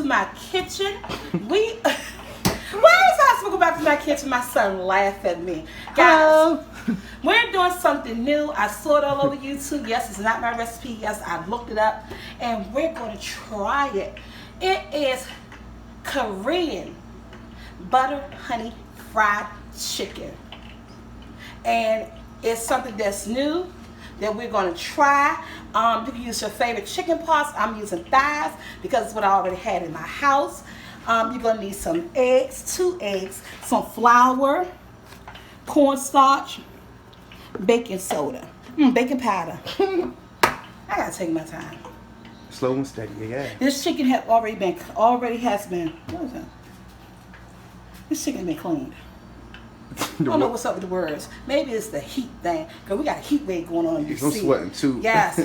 My kitchen. Why is I supposed to go back to my kitchen? My son laughed at me. Guys, we're doing something new. I saw it all over YouTube. Yes, it's not my recipe. Yes, I looked it up. And we're going to try it. It is Korean butter honey fried chicken. And it's something that's new that we're going to try. You can use your favorite chicken parts. I'm using thighs because it's what I already had in my house. You're going to need some eggs, 2 eggs, some flour, cornstarch, baking soda, baking powder. I got to take my time. Slow and steady, yeah. This chicken has already has been, what is that? This chicken has been cleaned. I don't know what's up with the words. Maybe it's the heat thing. Because we got a heat wave going on. I'm sweating too. Yes.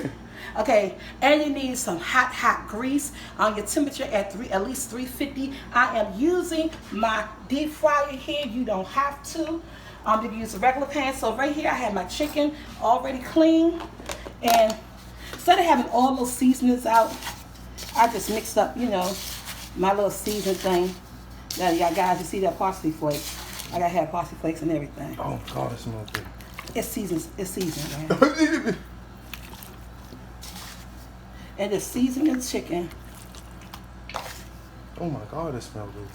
Okay. And you need some hot grease on your temperature at least 350. I am using my deep fryer here. You don't have to. You can use a regular pan. So right here I have my chicken already clean. And instead of having all those seasonings out, I just mixed up, my little seasoning thing. Now, y'all guys, you see that parsley flakes. I gotta have parsley flakes and everything. Oh God, it smells good. It's seasoned, man. And the seasoned chicken. Oh my God, it smells good.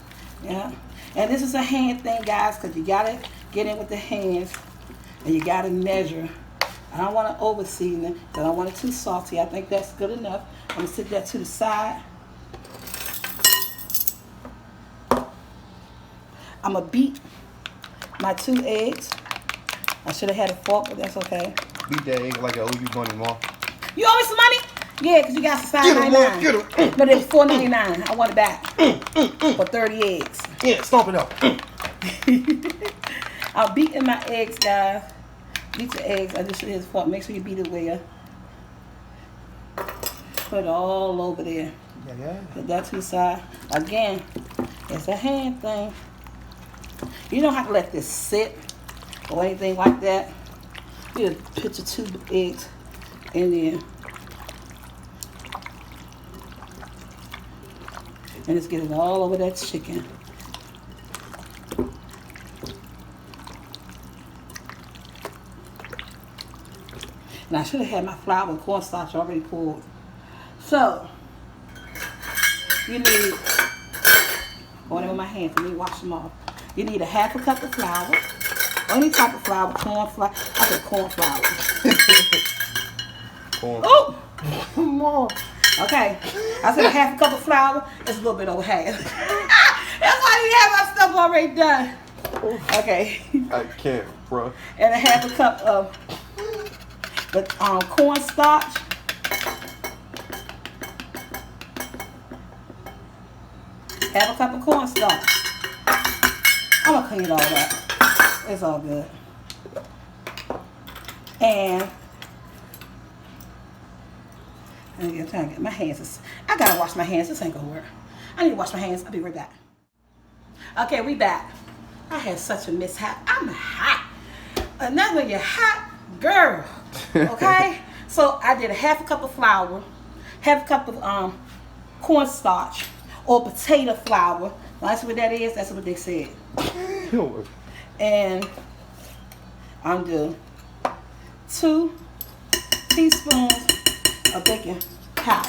Yeah. And this is a hand thing, guys, because you gotta get in with the hands and you gotta measure. I don't want to over season it, because I don't want it too salty. I think that's good enough. I'm gonna sit that to the side. I'm gonna beat my 2 eggs. I should have had a fork, but that's okay. Beat that egg like I owe you money, Mom. You owe me some money? Yeah, because you got some $5.99. Get him. But it was $4.99. I want it back for 30 eggs. Yeah, stomp it up. I'm beating my eggs, guys. Beat your eggs. I just should have his fork. Make sure you beat it well. Put it all over there. Yeah. Put that to the side. Again, it's a hand thing. You don't have to let this sit or anything like that. You just put your 2 eggs in there. And just get it all over that chicken. And I should have had my flour and cornstarch already poured. So, you need, going in with my hands, let me wash them off. You need a half a cup of flour. Any type of flour, corn flour. I said corn flour. Corn. Oh! Come on. Okay. I said a half a cup of flour. It's a little bit over half. That's why you have my stuff already done. Okay. I can't, bro. And a half a cup of the cornstarch. Half a cup of cornstarch. I'm going to clean it all up. It's all good. And I'm trying to get my hands. I got to wash my hands. This ain't going to work. I need to wash my hands. I'll be right back. Okay, we back. I had such a mishap. I'm hot. Another when you're hot, girl. Okay? So I did a half a cup of flour, half a cup of cornstarch or potato flour. That's what that is. That's what they said. And I'm doing 2 teaspoons of baking powder.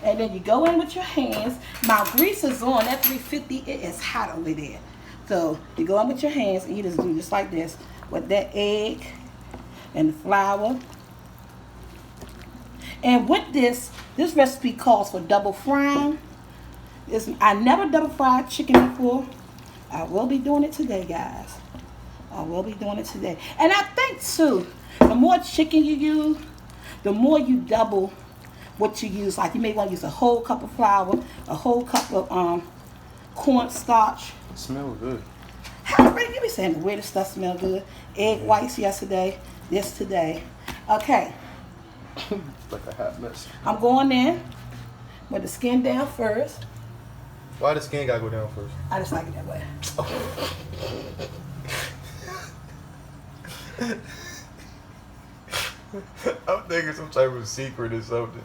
And then you go in with your hands. My grease is on at 350. It is hot over there. So you go in with your hands and you just do just like this with that egg and the flour. And with this recipe calls for double frying. I never double fried chicken before. I will be doing it today, guys. I will be doing it today. And I think too, the more chicken you use, the more you double what you use. Like you may want to use a whole cup of flour, a whole cup of cornstarch. It smells good. How, you be saying the weirdest stuff smell good. Egg whites yesterday, this today. Okay, Like a hot mess. I'm going in with the skin down first. Why the skin gotta go down first? I just like it that way. I'm thinking some type of secret or something.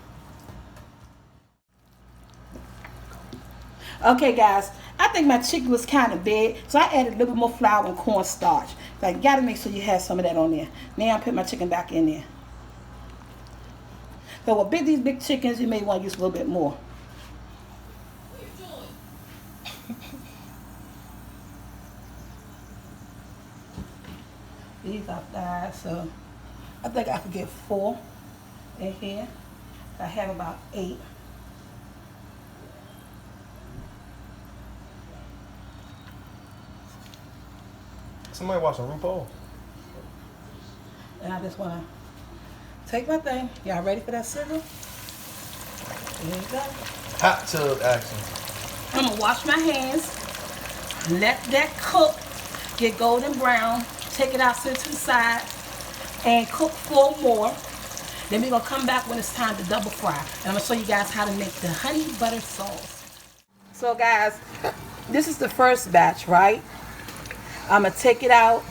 Okay, guys, I think my chicken was kind of big, so I added a little bit more flour and cornstarch. Like, you gotta make sure you have some of that on there. Now I put my chicken back in there. So with these big chickens, you may want to use a little bit more. These are thighs, so I think I could get 4 in here. I have about 8. Somebody watching RuPaul. And I just want to take my thing. Y'all ready for that sizzle? There you go. Hot tub action. I'm going to wash my hands. Let that cook. Get golden brown. Take it out, sit it to the side. And cook 4 more. Then we're going to come back when it's time to double fry. And I'm going to show you guys how to make the honey butter sauce. So guys, this is the first batch, right? I'm going to take it out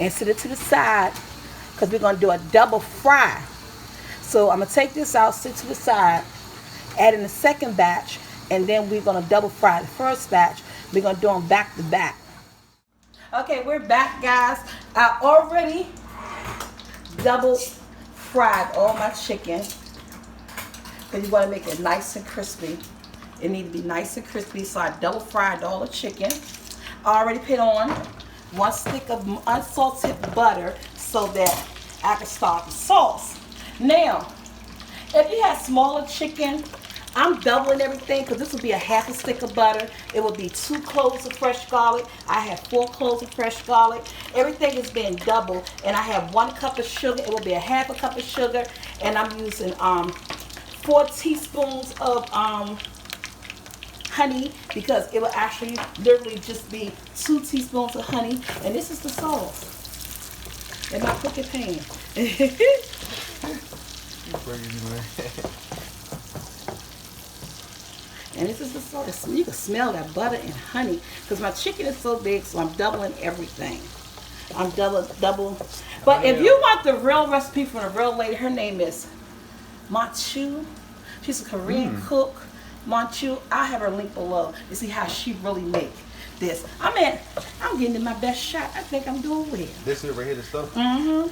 and sit it to the side because we're going to do a double fry. So I'm going to take this out, sit to the side, add in the second batch, and then we're going to double fry the first batch. We're going to do them back to back. Okay, we're back, guys. I already double fried all my chicken because you want to make it nice and crispy. It needs to be nice and crispy, so I double fried all the chicken. I already put on 1 stick of unsalted butter so that I can start the sauce. Now, if you have smaller chicken, I'm doubling everything because this will be a 1/2 stick of butter. It will be 2 cloves of fresh garlic. I have 4 cloves of fresh garlic. Everything is being doubled, and I have 1 cup of sugar. It will be a 1/2 cup of sugar, and I'm using 4 teaspoons of honey because it will actually literally just be 2 teaspoons of honey. And this is the sauce in my cooking pan. And this is the sauce. You can smell that butter and honey because my chicken is so big, so I'm doubling everything. I'm double. But if you want the real recipe from a real lady, her name is Manchu. She's a Korean cook. Manchu, I have her link below to see how she really make this. I'm getting in my best shot. I think I'm doing well. This is right here, the stuff? Mm-hmm.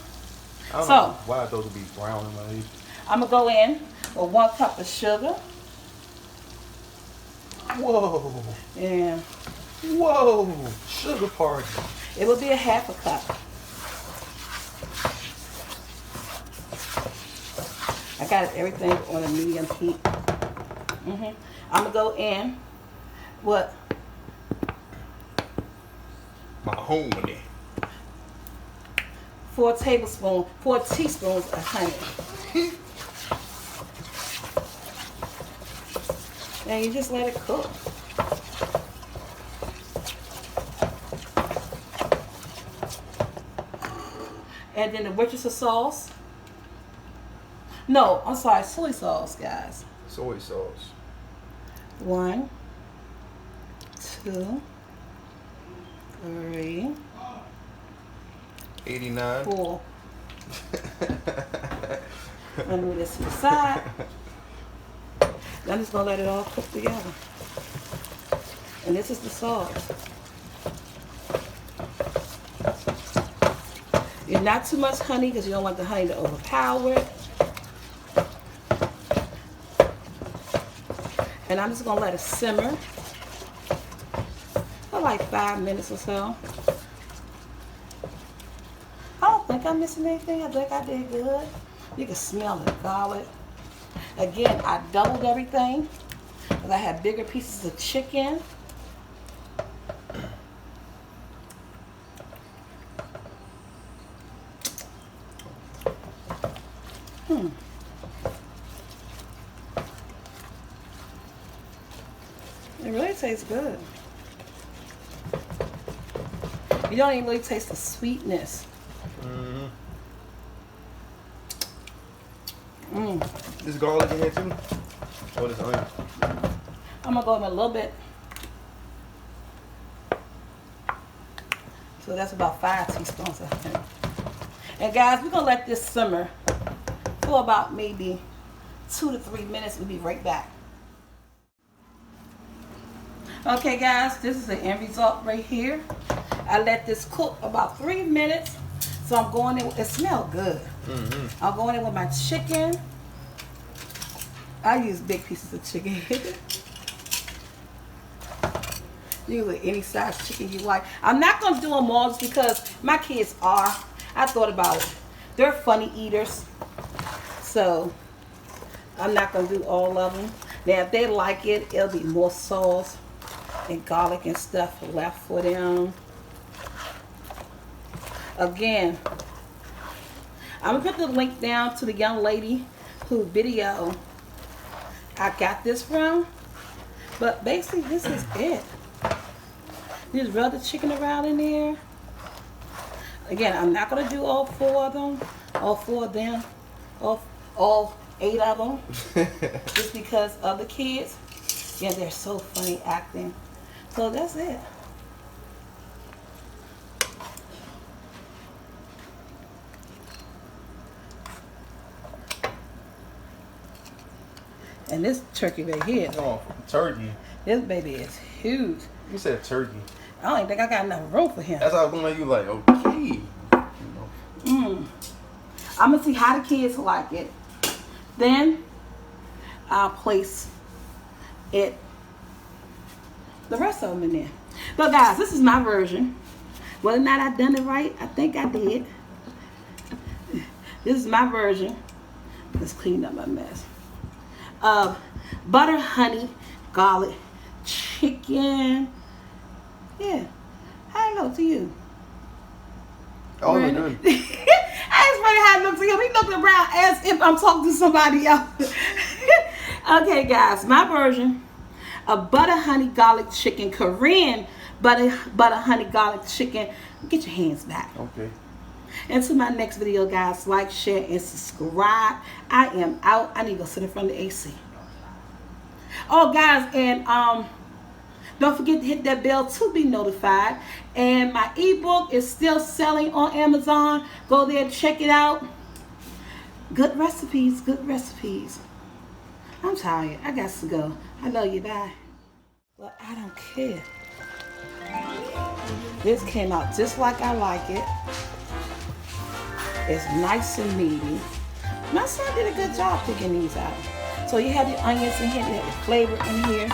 I don't know why those would be brown in my leaf. I'm going to go in with 1 cup of sugar. Whoa. Yeah. Whoa. Sugar party. It will be a 1/2 cup. I got everything on a medium heat. I'm going to go in with Mahoney. 4 teaspoons of honey. And you just let it cook. And then the Worcestershire sauce. No, I'm sorry, soy sauce, guys. Soy sauce. 1, 2, 3, 89. 4. I'm gonna move this to the side. I'm just gonna let it all cook together. And this is the sauce. It's not too much honey because you don't want the honey to overpower it. And I'm just gonna let it simmer for like 5 minutes or so. I don't think I'm missing anything. I think I did good. You can smell the garlic. Again, I doubled everything because I had bigger pieces of chicken. It really tastes good. You don't even really taste the sweetness. This garlic in here too? Oh, this onion. I'm gonna go in a little bit. So that's about 5 teaspoons, I think. And guys, we're gonna let this simmer for about maybe 2 to 3 minutes. We'll be right back. Okay guys, this is the end result right here. I let this cook about 3 minutes. So I'm going in, it smells good. I'm going in with my chicken. I use big pieces of chicken. Use any size chicken you like. I'm not going to do them all just because my kids are. I thought about it. They're funny eaters. So I'm not going to do all of them. Now if they like it, it'll be more sauce and garlic and stuff left for them. Again, I'm gonna put the link down to the young lady whose video I got this from. But basically this is it. You just rub the chicken around in there. Again, I'm not gonna do all 4 of them, all 8 of them, just because of the kids. Yeah, they're so funny acting. So that's it. And this turkey right here. Oh, turkey. This baby is huge. You said turkey. I don't even think I got enough room for him. That's how I was looking at you like, okay. I'm gonna see how the kids like it. Then I'll place the rest of them in there. But guys, this is my version. Whether or not I done it right, I think I did. This is my version. Let's clean up my mess. Butter, honey, garlic, chicken. Yeah. How it look to you? Oh, look good. I was wondering how it looked to him. He looked around as if I'm talking to somebody else. Okay, guys, my version of butter, honey, garlic, chicken, Korean butter, honey, garlic, chicken. Get your hands back. Okay. Until my next video, guys, like, share, and subscribe. I am out. I need to go sit in front of the AC. Oh, guys, and don't forget to hit that bell to be notified. And my ebook is still selling on Amazon. Go there and check it out. Good recipes, good recipes. I'm tired. I got to go. I love you. Bye. Well, I don't care. This came out just like I like it. It's nice and meaty. My son did a good job picking these out. So you have the onions in here, you have the flavor in here.